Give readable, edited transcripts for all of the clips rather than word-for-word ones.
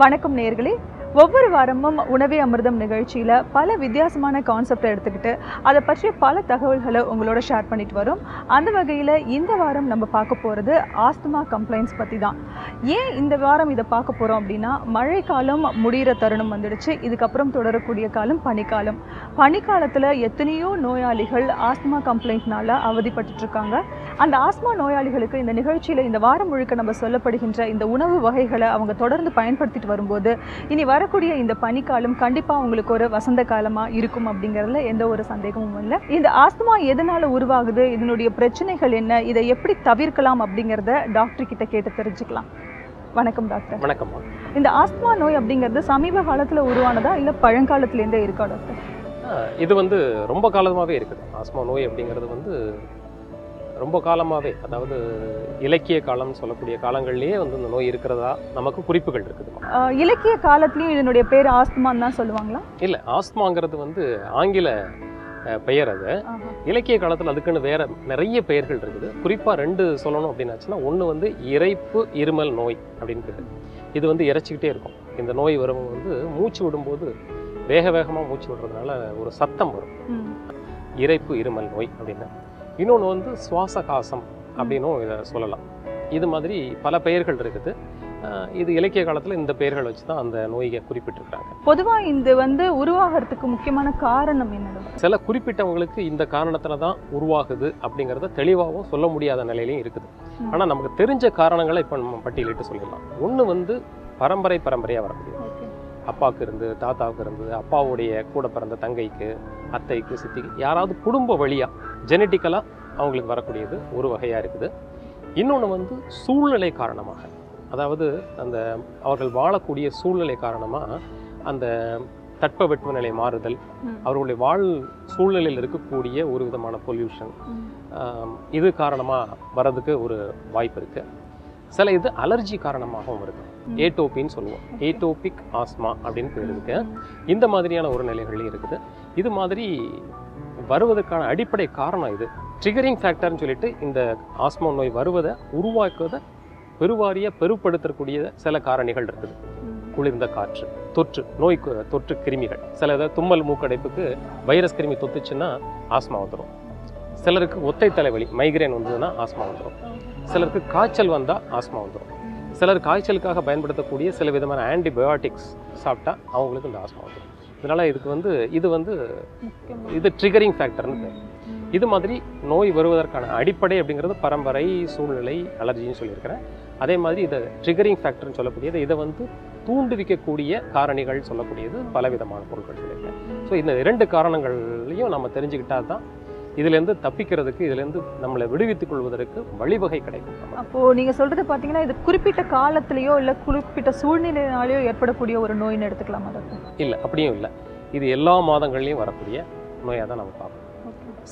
வணக்கம் நேயர்களே. ஒவ்வொரு வாரமும் உணவே அமிர்தம் நிகழ்ச்சியில் பல வித்தியாசமான கான்செப்டை எடுத்துக்கிட்டு அதை பற்றிய பல தகவல்களை உங்களோட ஷேர் பண்ணிட்டு வரோம். அந்த வகையில் இந்த வாரம் நம்ம பார்க்க போகிறது ஆஸ்துமா கம்ப்ளைண்ட்ஸ் பற்றி தான். ஏன் இந்த வாரம் இதை பார்க்க போகிறோம் அப்படின்னா, மழைக்காலம் முடிகிற தருணம் வந்துடுச்சு. இதுக்கப்புறம் தொடரக்கூடிய காலம் பனிக்காலம். பனிக்காலத்தில் எத்தனையோ நோயாளிகள் ஆஸ்துமா கம்ப்ளைண்ட்னால அவதிப்பட்டுருக்காங்க. அந்த ஆஸ்துமா நோயாளிகளுக்கு இந்த நிகழ்ச்சியில் இந்த வாரம் முழுக்க நம்ம சொல்லப்படுகின்ற இந்த உணவு வகைகளை அவங்க தொடர்ந்து பயன்படுத்திட்டு வரும்போது இனி வரக்கூடிய இந்த பனிக்காலம் கண்டிப்பாக உங்களுக்கு ஒரு வசந்த காலமாக இருக்கும் அப்படிங்கிறதுல எந்த ஒரு சந்தேகமும் இல்லை. இந்த ஆஸ்துமா எதனால் உருவாகுது, இதனுடைய பிரச்சனைகள் என்ன, இதை எப்படி தவிர்க்கலாம் அப்படிங்கிறத டாக்டர் கிட்ட கேட்டு தெரிஞ்சுக்கலாம். வணக்கம் டாக்டர். வணக்கம். இந்த ஆஸ்துமா நோய் அப்படிங்கிறது சமீப காலத்தில் உருவானதா இல்லை பழங்காலத்துலேருந்தே இருக்கா டாக்டர்? இது ரொம்ப காலமாகவே இருக்குது. ஆஸ்துமா நோய் அப்படிங்கிறது ரொம்ப காலமாகவே, அதாவது இலக்கிய காலம்னு சொல்லக்கூடிய காலங்கள்லேயே இந்த நோய் இருக்கிறதா நமக்கு குறிப்புகள் இருக்குது. இலக்கிய காலத்துலேயும் இதனுடைய பேர் ஆஸ்துமான்னு தான் சொல்லுவாங்களா? இல்லை, ஆஸ்துமாங்கிறது ஆங்கில பெயர். அது இலக்கிய காலத்தில் அதுக்குன்னு வேற நிறைய பெயர்கள் இருக்குது. குறிப்பாக 2 சொல்லணும் அப்படின்னாச்சுன்னா, ஒன்று இரைப்பு இருமல் நோய் அப்படின்னு பேர். இது இறைச்சிக்கிட்டே இருக்கும். இந்த நோய் வரவங்க மூச்சு விடும்போது வேகமாக மூச்சு விடுறதுனால ஒரு சத்தம் வரும். இரைப்பு இருமல் நோய் அப்படின்னு. இன்னொன்று சுவாச காசம் அப்படின்னும் இதை சொல்லலாம். இது மாதிரி பல பெயர்கள் இருக்குது. இது இலக்கிய காலத்தில் இந்த பெயர்கள் வச்சு தான் அந்த நோயை குறிப்பிட்டிருக்காங்க. பொதுவாக இந்த உருவாகிறதுக்கு முக்கியமான காரணம் என்ன? சில குறிப்பிட்டவங்களுக்கு இந்த காரணத்தில் தான் உருவாகுது அப்படிங்கிறத தெளிவாகவும் சொல்ல முடியாத நிலையிலையும் இருக்குது. ஆனால் நமக்கு தெரிஞ்ச காரணங்களை இப்போ நம்ம பட்டியலிட்டு சொல்லிடலாம். ஒன்று பரம்பரையாக வரக்கூடியது. அப்பாவுக்கு இருந்து, தாத்தாவுக்கு இருந்து, அப்பாவுடைய கூட பிறந்த தங்கைக்கு, அத்தைக்கு, சித்திக்கு, யாராவது குடும்ப வழியாக ஜெனட்டிக்கலாக அவங்களுக்கு வரக்கூடியது ஒரு வகையாக இருக்குது. இன்னொன்று சூழ்நிலை காரணமாக, அதாவது அந்த அவர்கள் வாழக்கூடிய சூழ்நிலை காரணமாக அந்த தட்பவெட்பநிலை மாறுதல், அவர்களுடைய சூழ்நிலையில் இருக்கக்கூடிய ஒரு விதமான பொல்யூஷன், இது காரணமாக வர்றதுக்கு ஒரு வாய்ப்பு இருக்குது. சில இது அலர்ஜி காரணமாகவும் வருது. ஏட்டோப்பின்னு சொல்லுவோம். ஏட்டோபிக் ஆஸ்மா அப்படின்னு பேர் இருக்கு. இந்த மாதிரியான ஒரு நிலைகள்லையும் இருக்குது. இது மாதிரி வருவதற்கான அடிப்படை காரணம் இது. ட்ரிகரிங் ஃபேக்டர்னு சொல்லிட்டு இந்த ஆஸ்மா நோய் வருவதை உருவாக்குவதை பெருப்படுத்தக்கூடிய சில காரணிகள் இருக்குது. குளிர்ந்த காற்று, நோய் தொற்று கிருமிகள். சில தும்மல் மூக்கடைப்புக்கு வைரஸ் கிருமி தொத்துச்சுன்னா ஆஸ்மா வந்துடும். சிலருக்கு ஒத்தை தலைவலி மைக்ரேன் வந்ததுன்னா ஆஸ்மா வந்துடும். சிலருக்கு காய்ச்சல் வந்தால் ஆஸ்மா வந்துடும். சிலர் காய்ச்சலுக்காக பயன்படுத்தக்கூடிய சில விதமான ஆன்டிபயோட்டிக்ஸ் சாப்பிட்டா அவங்களுக்கு இந்த ஆஸ்மா வந்துடும். இதனால் இது ட்ரிகரிங் ஃபேக்டர்னு பேர். இது மாதிரி நோய் வருவதற்கான அடிப்படை அப்படிங்கிறது பரம்பரை, சூழ்நிலை, அலர்ஜின்னு சொல்லியிருக்கிறேன். அதே மாதிரி இதை ட்ரிகரிங் ஃபேக்டர்னு சொல்லக்கூடியது, இதை தூண்டுவிக்கக்கூடிய காரணிகள் சொல்லக்கூடியது பலவிதமான பொருட்கள் சொல்லியிருக்கேன். ஸோ இந்த 2 காரணங்களையும் நம்ம தெரிஞ்சுக்கிட்டால் தான் இதுலேருந்து தப்பிக்கிறதுக்கு, இதுலேருந்து நம்மளை விடுவித்துக் கொள்வதற்கு வழிவகை கிடைக்கும். அப்போது நீங்கள் சொல்கிறது பார்த்தீங்கன்னா, இது குறிப்பிட்ட காலத்திலேயோ இல்லை குறிப்பிட்ட சூழ்நிலையினாலேயோ ஏற்படக்கூடிய ஒரு நோயின்னு எடுத்துக்கலாமா டாக்டர்? இல்லை, அப்படியும் இல்லை. இது எல்லா மாதங்கள்லையும் வரக்கூடிய நோயாக தான் நம்ம பார்க்கணும்.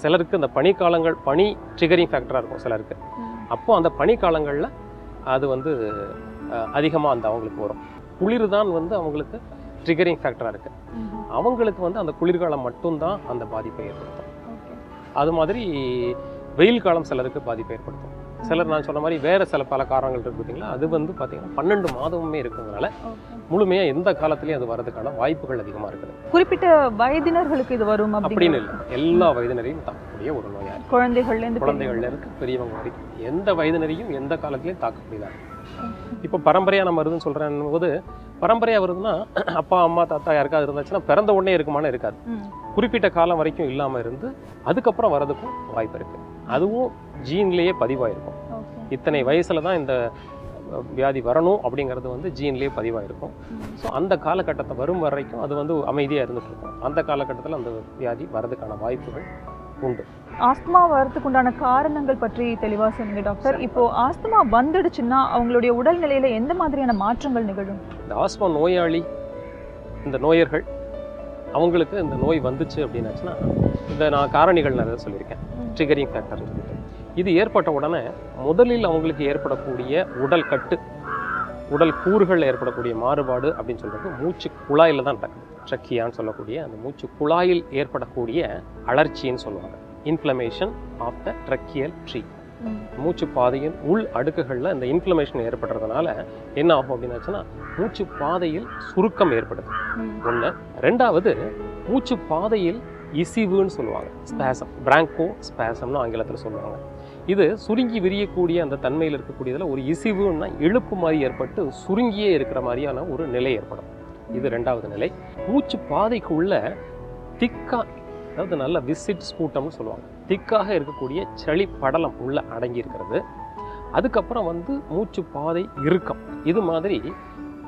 சிலருக்கு இந்த பனி ட்ரிகரிங் ஃபேக்டராக இருக்கும் சிலருக்கு. அப்போது அந்த பனிக்காலங்களில் அது அதிகமாக அவங்களுக்கு வரும். குளிர் தான் அவங்களுக்கு ட்ரிகரிங் ஃபேக்டராக இருக்குது. அவங்களுக்கு அந்த குளிர்காலம் மட்டும்தான் அந்த பாதிப்பை ஏற்படுத்தும். அது மாதிரி வெயில் காலம் சிலருக்கு பாதிப்பை ஏற்படுத்தும். சிலர் நான் சொன்ன மாதிரி வேறு பல காரணங்கள் இருக்குது பார்த்தீங்களா, அது பார்த்தீங்கன்னா 12 மாதமுமே இருக்கிறதுனால முழுமையாக எந்த காலத்துலேயும் அது வரதுக்கான வாய்ப்புகள் அதிகமாக இருக்குது. குறிப்பிட்ட வயதினர்களுக்கு இது வரும் அப்படின்னு இல்லை, எல்லா வயதினரையும் தாக்கக்கூடிய ஒரு நோயாக இருக்குது. குழந்தைகள்லேருந்து பெரியவங்க வரைக்கும் எந்த வயதினரையும் எந்த காலத்துலேயும் தாக்கக்கூடியதாக. இப்போ பரம்பரையாக நம்ம வருதுன்னு சொல்கிறேன் போது, பரம்பரையாக வருதுன்னா அப்பா, அம்மா, தாத்தா யாருக்காவது இருந்துச்சுன்னா பிறந்த உடனே இருக்குமானு இருக்காது. குறிப்பிட்ட காலம் வரைக்கும் இல்லாமல் இருந்து அதுக்கப்புறம் வரதுக்கும் வாய்ப்பு இருக்குது. அதுவும் ஜீன்லேயே பதிவாயிருக்கும். இத்தனை வயசில் தான் இந்த வியாதி வரணும் அப்படிங்கிறது ஜீன்லேயே பதிவாயிருக்கும். ஸோ அந்த காலகட்டத்தை வரும் வரைக்கும் அது அமைதியாக இருந்துட்டு இருக்கும். அந்த காலகட்டத்தில் அந்த வியாதி வரதுக்கான வாய்ப்புகள் உண்டு. ஆஸ்துமா வரதுக்கு உண்டான காரணங்கள் பற்றி தெளிவாக சொன்னீங்க டாக்டர். இப்போ ஆஸ்துமா வந்துடுச்சுன்னா அவங்களுடைய உடல்நிலையில எந்த மாதிரியான மாற்றங்கள் நிகழும்? இந்த ஆஸ்துமா நோயாளி, இந்த நோயர்கள், அவங்களுக்கு இந்த நோய் வந்துச்சு அப்படின்னாச்சுன்னா, இந்த நான் காரணிகள் நிறைய சொல்லியிருக்கேன். ட்ரிகரிங் ஃபேக்டர் சொல்லிட்டு இது ஏற்பட்ட உடனே முதலில் அவங்களுக்கு ஏற்படக்கூடிய உடல் கூறுகளில் ஏற்படக்கூடிய மாறுபாடு அப்படின்னு சொல்கிறது மூச்சு குழாயில் தான் நடக்குது. ட்ரக்கியான்னு சொல்லக்கூடிய அந்த மூச்சு குழாயில் ஏற்படக்கூடிய அழற்சின்னு சொல்லுவாங்க. Inflammation of the tracheal tree. மூச்சு பாதையின் உள் அடுக்குகளில் இந்த இன்ஃப்ளமேஷன் ஏற்படுறதுனால என்ன ஆகும் அப்படின்னாச்சுன்னா மூச்சு பாதையில் சுருக்கம் ஏற்படுது ஒன்று. ரெண்டாவது, மூச்சு பாதையில் இசிவுன்னு சொல்லுவாங்க, ஸ்பேசம், பிராங்கோ ஸ்பேசம்னு ஆங்கிலத்தில் சொல்லுவாங்க. இது சுருங்கி விரியக்கூடிய அந்த தன்மையில் இருக்கக்கூடியதில் ஒரு இசிவுன்னா இழுப்பு மாதிரி ஏற்பட்டு சுருங்கியே இருக்கிற மாதிரியான ஒரு நிலை ஏற்படும். இது ரெண்டாவது நிலை. மூச்சு பாதைக்குள்ள திக்கா, அதாவது நல்ல விசிட் ஸ்பூட்டம்னு சொல்லுவாங்க, திக்காக இருக்கக்கூடிய சளி படலம் உள்ள அடங்கி இருக்கிறது. அதுக்கப்புறம் மூச்சு பாதை இறுக்கம், இது மாதிரி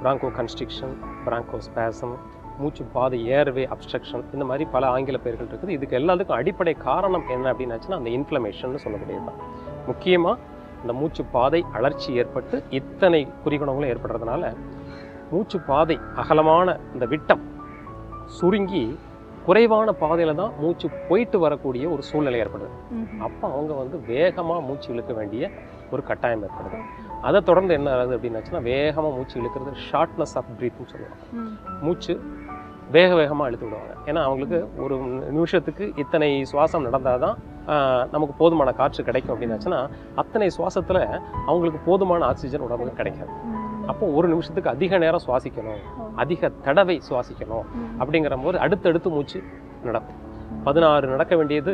பிராங்கோ கன்ஸ்ட்ரிக்ஷன், பிராங்கோ ஸ்பேசம், மூச்சு பாதை ஏர்வே அப்ஸ்ட்ரக்ஷன், இந்த மாதிரி பல ஆங்கில பெயர்கள் இருக்குது. இதுக்கு எல்லாத்துக்கும் அடிப்படை காரணம் என்ன அப்படின்னாச்சுன்னா அந்த இன்ஃப்ளமேஷன் சொல்லக்கூடியது தான். முக்கியமாக இந்த மூச்சு பாதை அழற்சி ஏற்பட்டு இத்தனை குறிகுணங்களும் ஏற்படுறதுனால மூச்சு பாதை அகலமான இந்த விட்டம் சுருங்கி குறைவான பாதையில் தான் மூச்சு போயிட்டு வரக்கூடிய ஒரு சூழ்நிலை ஏற்படுது. அப்போ அவங்க வேகமாக மூச்சு இழுக்க வேண்டிய ஒரு கட்டாயம் ஏற்படுது. அதை தொடர்ந்து என்ன ஆகுது அப்படின்னாச்சுன்னா வேகமாக மூச்சு இழுக்கிறது ஷார்ட்னஸ் ஆஃப் ப்ரீத்னு சொல்லுவாங்க. மூச்சு வேகமாக இழுத்து விடுவாங்க. ஏன்னா அவங்களுக்கு ஒரு நிமிஷத்துக்கு இத்தனை சுவாசம் நடந்தால் தான் நமக்கு போதுமான காற்று கிடைக்கும் அப்படின்னாச்சுன்னா அத்தனை சுவாசத்தில் அவங்களுக்கு போதுமான ஆக்சிஜன் உடம்புக்கு கிடைக்காது. அப்போ ஒரு நிமிஷத்துக்கு அதிக நேரம் சுவாசிக்கணும், அதிக தடவை சுவாசிக்கணும். அப்படிங்கிற போது அடுத்தடுத்து மூச்சு நடக்கும். 16 நடக்க வேண்டியது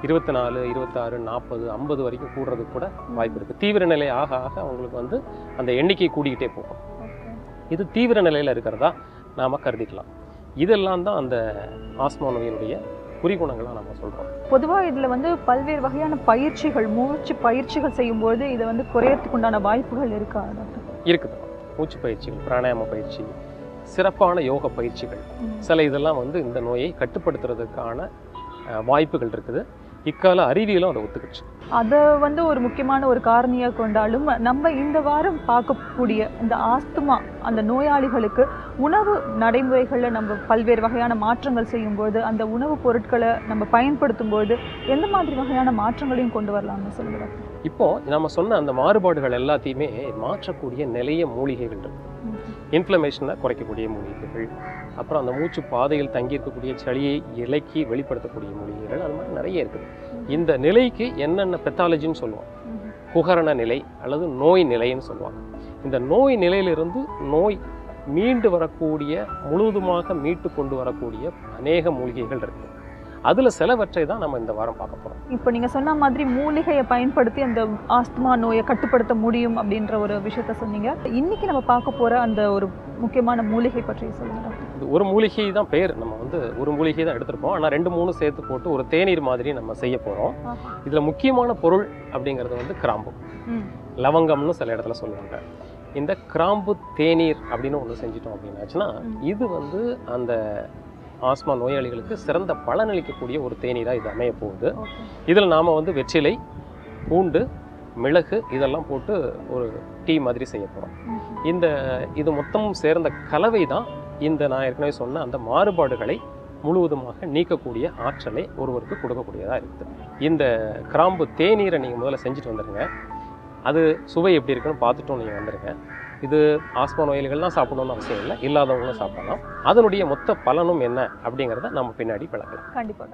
24, 26, 40, 50 வரைக்கும் கூடுறதுக்கு கூட வாய்ப்பு இருக்குது. தீவிர நிலை ஆக ஆக அவங்களுக்கு அந்த எண்ணிக்கை கூடிக்கிட்டே போகும். இது தீவிர நிலையில் இருக்கிறதா நாம் கருதிக்கலாம். இதெல்லாம் தான் அந்த ஆஸ்மா நோயினுடைய குறிகுணங்களாக நம்ம சொல்கிறோம். பொதுவாக இதில் பல்வேறு வகையான பயிற்சிகள், மூச்சு பயிற்சிகள் செய்யும்போது இதை குறையறதுக்கு உண்டான வாய்ப்புகள் இருக்கா? இருக்குது. மூச்சு பயிற்சிகள், பிராணாயாம பயிற்சி, சிறப்பான யோக பயிற்சிகள், சில இதெல்லாம் இந்த நோயை கட்டுப்படுத்துறதுக்கான வாய்ப்புகள் இருக்குது. இக்கால அறிவியலும் அதை ஒத்துக்கிச்சு. அதை ஒரு முக்கியமான ஒரு காரணியாக கொண்டாலும் நம்ம இந்த வாரம் பார்க்கக்கூடிய இந்த ஆஸ்துமா அந்த நோயாளிகளுக்கு உணவு நடைமுறைகளில் நம்ம பல்வேறு வகையான மாற்றங்கள் செய்யும்போது, அந்த உணவுப் பொருட்களை நம்ம பயன்படுத்தும்போது எந்த மாதிரி வகையான மாற்றங்களையும் கொண்டு வரலாம்னு சொல்லுங்கள். இப்போ நம்ம சொன்ன அந்த மாறுபாடுகள் எல்லாத்தையுமே மாற்றக்கூடிய நிலைய மூலிகைகள் இருக்கு. இன்ஃப்ளமேஷனை குறைக்கக்கூடிய மூலிகைகள், அப்புறம் அந்த மூச்சு பாதையில் தங்கியிருக்கக்கூடிய சளியை இலக்கி வெளிப்படுத்தக்கூடிய மூலிகைகள், அது மாதிரி நிறைய இருக்குது. இந்த நிலைக்கு என்னென்ன பெத்தாலஜின்னு சொல்லுவோம், குகரண நிலை அல்லது நோய் நிலைன்னு சொல்லுவாங்க. இந்த நோய் நிலையிலிருந்து நோய் மீண்டு வரக்கூடிய, முழுவதுமாக மீட்டு கொண்டு வரக்கூடிய அநேக மூலிகைகள் இருக்குது. அதில் சிலவற்றை தான் நம்ம இந்த வாரம் பார்க்க போகிறோம். இப்போ நீங்கள் சொன்ன மாதிரி மூலிகையை பயன்படுத்தி அந்த ஆஸ்துமா நோயை கட்டுப்படுத்த முடியும் அப்படின்ற ஒரு விஷயத்த சொன்னீங்க. இன்னைக்கு நம்ம பார்க்க போகிற அந்த ஒரு முக்கியமான மூலிகை பற்றி சொல்லுங்கள். இது ஒரு மூலிகை தான் பேர், நம்ம ஒரு மூலிகை தான் எடுத்திருப்போம். ஆனால் 2-3 சேர்த்து போட்டு ஒரு தேநீர் மாதிரி நம்ம செய்ய போகிறோம். இதில் முக்கியமான பொருள் அப்படிங்கிறது கிராம்பு, லவங்கம்னு சில இடத்துல சொல்லுவாங்க. இந்த கிராம்பு தேநீர் அப்படின்னு ஒன்று செஞ்சிட்டோம் அப்படின்னாச்சுன்னா இது அந்த ஆஸ்மா நோயாளிகளுக்கு சிறந்த பலனளிக்கக்கூடிய ஒரு தேநீராக இது அமைய போகுது. இதில் நாம் வெற்றிலை, பூண்டு, மிளகு இதெல்லாம் போட்டு ஒரு டீ மாதிரி செய்ய போகிறோம். இது மொத்தமும் சேர்ந்த கலவை தான் நான் ஏற்கனவே சொன்ன அந்த மாறுபாடுகளை முழுவதுமாக நீக்கக்கூடிய ஆற்றலை ஒருவருக்கு கொடுக்கக்கூடியதாக இருக்குது. இந்த கிராம்பு தேநீரை நீங்கள் முதல்ல செஞ்சுட்டு வந்துடுங்க. அது சுவை எப்படி இருக்குன்னு பார்த்துட்டும் நீங்கள் வந்துடுங்க. இது ஆஸ்மா நோயாளிகள்லாம் சாப்பிடணும்னு அவசியம் இல்லை, இல்லாதவங்களும் சாப்பிடலாம். அதனுடைய மொத்த பலனும் என்ன அப்படிங்கிறத நம்ம பின்னாடி விளக்கலாம். கண்டிப்பாக.